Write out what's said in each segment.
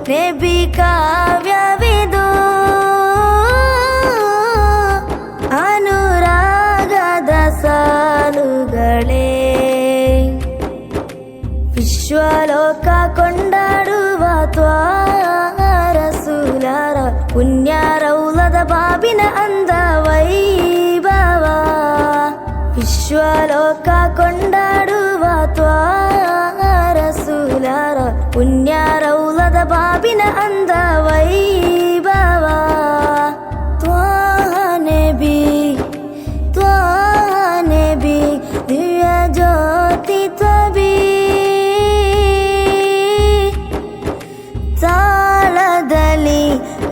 ನೆಬಿ ಕಾವ್ಯವಿದು ಅನುರಾಗದ ಸಾಲುಗಳೇ ವಿಶ್ವಲೋಕ ಕೊಂಡಾಡುವ ರಸೂಲರ ಪುಣ್ಯ ರೌಲದ ಬಾಬಿನ ಅಂದ ವೈಭವ ವಿಶ್ವಲೋಕ ಕೊಂಡಾಡುವ ರಸೂಲರ ಪುಣ್ಯ ರೌಲದ ಬಾಬಿನ ಅಂದ ವೈಭವ ತ್ವಾನೆಬಿ ದಿವ್ಯ ಜ್ಯೋತಿ ತ್ವಬಿ ತಾಳದಲ್ಲಿ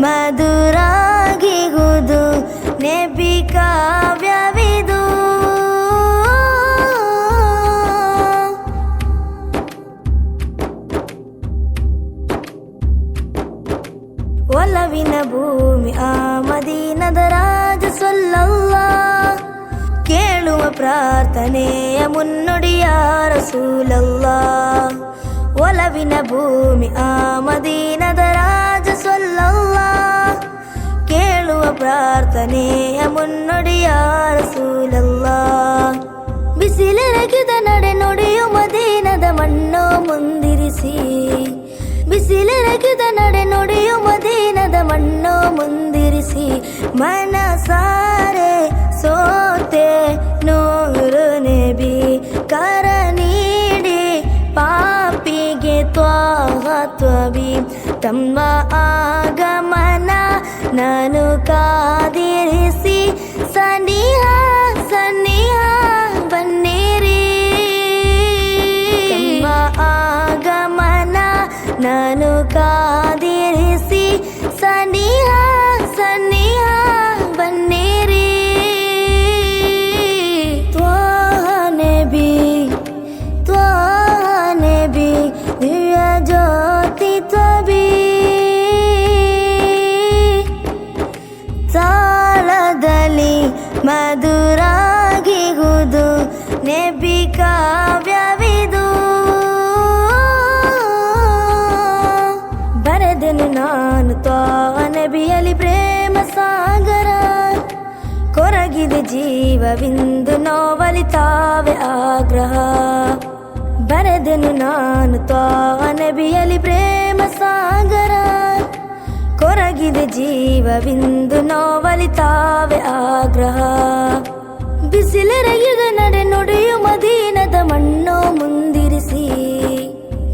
ಮಧುರಾಗಿಗುದು ನೆಬಿ ಕಾವ್ಯವಿದು ಒಲವಿನ ಭೂಮಿ ಆ ಮದೀನದ ರಾಜ ಸಲ್ಲಲ್ಲಾಹ್ ಕೇಳುವ ಪ್ರಾರ್ಥನೆಯ ಮುನ್ನುಡಿಯ ರಸೂಲಲ್ಲಾಹ್ ಒಲವಿನ ಭೂಮಿ ಆ ಮದೀನದ ರಾಜ ಸಲ್ಲಲ್ಲಾಹ್ ಕೇಳುವ ಪ್ರಾರ್ಥನೆಯ ಮುನ್ನುಡಿಯ ರಸೂಲಲ್ಲಾಹ್ ಬಿಸಿಲೆರಗಿದ ನಡೆ ನುಡಿಯು ಮದೀನದ ಮಣ್ಣು ಮುಂದಿರಿಸಿ ಬಿಸಿಲೆರಗಿದ ನಡೆ ನುಡಿಯು ಮದೀನದ ಮಣ್ಣು ಮುಂದಿರಿಸಿ ಮನಸಾರೆ ಸೋತೆ ನೂರು ನೆಬಿ ಕರ ನೀಡಿ ಪಾಪಿಗೆ ತ್ವಬಿ ತಮ್ಮ ಆಗಮನ ನಾನು ಕಾದಿರಿಸಿ ಸನಿಹ ಬನ್ನಿರಿ ತಮ್ಮ ಆಗಮನ ನಾನು ಕಾದಿರಿಸಿ ಸನಿಹ ಬನ್ನಿರಿ ತ್ವಾನೆಬಿ ದಿವ್ಯ ಜ್ಯೋತಿ ತ್ವಬಿ ತಾಳದಲ್ಲಿ ಮಧುರಾಗಿಗುದು ನೆಬಿ ಕಾವ್ಯವಿದು ಬರೆದೆನು ನಾನು ತ್ವಾನೆಬಿಯಲ್ಲಿ ಪ್ರೇಮ ಸಾಗರ ಕೊರಗಿದೆ ಜೀವವಿಂದು ನೋವಲಿತಾವೆ ಆಗ್ರಹ ಬರೆದೆನು ನಾನು ತ್ವಾನೆಬಿಯಲ್ಲಿ ಪ್ರೇಮ ಸಾಗರ ಕೊರಗಿದೆ ಜೀವವಿಂದು ನೋವಲಿತಾವೆ ಆಗ್ರಹ ಬಿಸಿಲೆರಗಿದ ನಡೆ ನುಡಿಯು ಮದೀನದ ಮಣ್ಣು ಮುಂದಿರಿಸಿ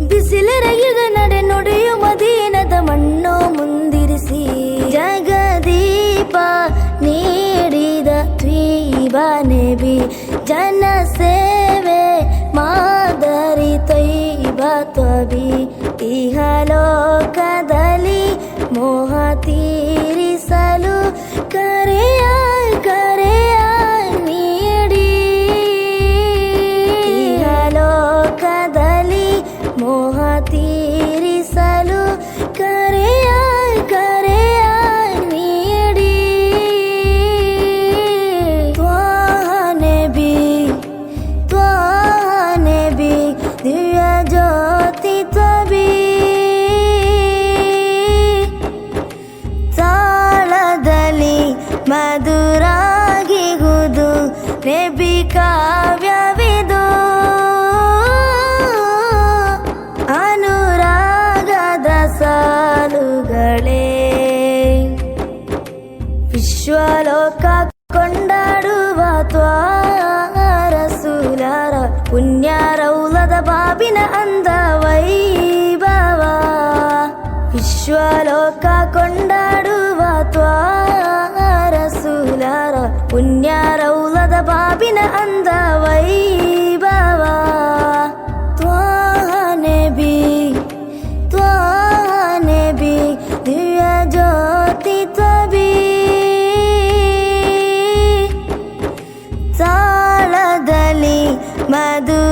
ಬಿಸಿಲೆರಗಿದ ನಡೆ ನುಡಿಯು ಮದೀನದ ಮಣ್ಣು ಮುಂದಿರಿಸಿ ಜಗದೀಪ ನೀಡಿದ ತ್ವೀಬ ನೆಬಿ ಜನ ಸೇವೆ ಮಾದರಿ ತೈಬ ತ್ವಬಿ ಇಹಲೋಕದಲ್ಲಿ ಮೋಹ ತೀರಿಸಲು ಕರೆಯ ನೀಡಿ ಇಹಲೋಕದಲ್ಲಿ ಮೋಹ ತೀರಿಸಲು ಕರೆಯ ನೀಡಿ ತ್ವಾನೆಬಿ ದಿವ್ಯ ಜ್ಯೋತಿ ತ್ವಬಿ ತಾಳದಲ್ಲಿ ಮಧುರಾಗಿಗುದು ನೆಬಿ ಕಾವ್ಯವಿದು ಅನುರಾಗದ ಸಾಲುಗಳೇ ವಿಶ್ವಲೋಕ ಕೊಂಡಾಡುವ ರಸೂಲರ ಪುಣ್ಯ ರೌಲದ ಬಾಬಿನ ಅಂದ ವೈಭವ ವಿಶ್ವಲೋಕ ಕೊಂಡಾಡುವ ರಸೂಲರ ಪುಣ್ಯ ರೌಲದ ಬಾಬಿನ ಅಂದ ವೈಭವ ತ್ವಾನೆಬಿ ದಿವ್ಯ ಜ್ಯೋತಿ ತ್ವಬಿ ತಾಳದಲ್ಲಿ ಮಧು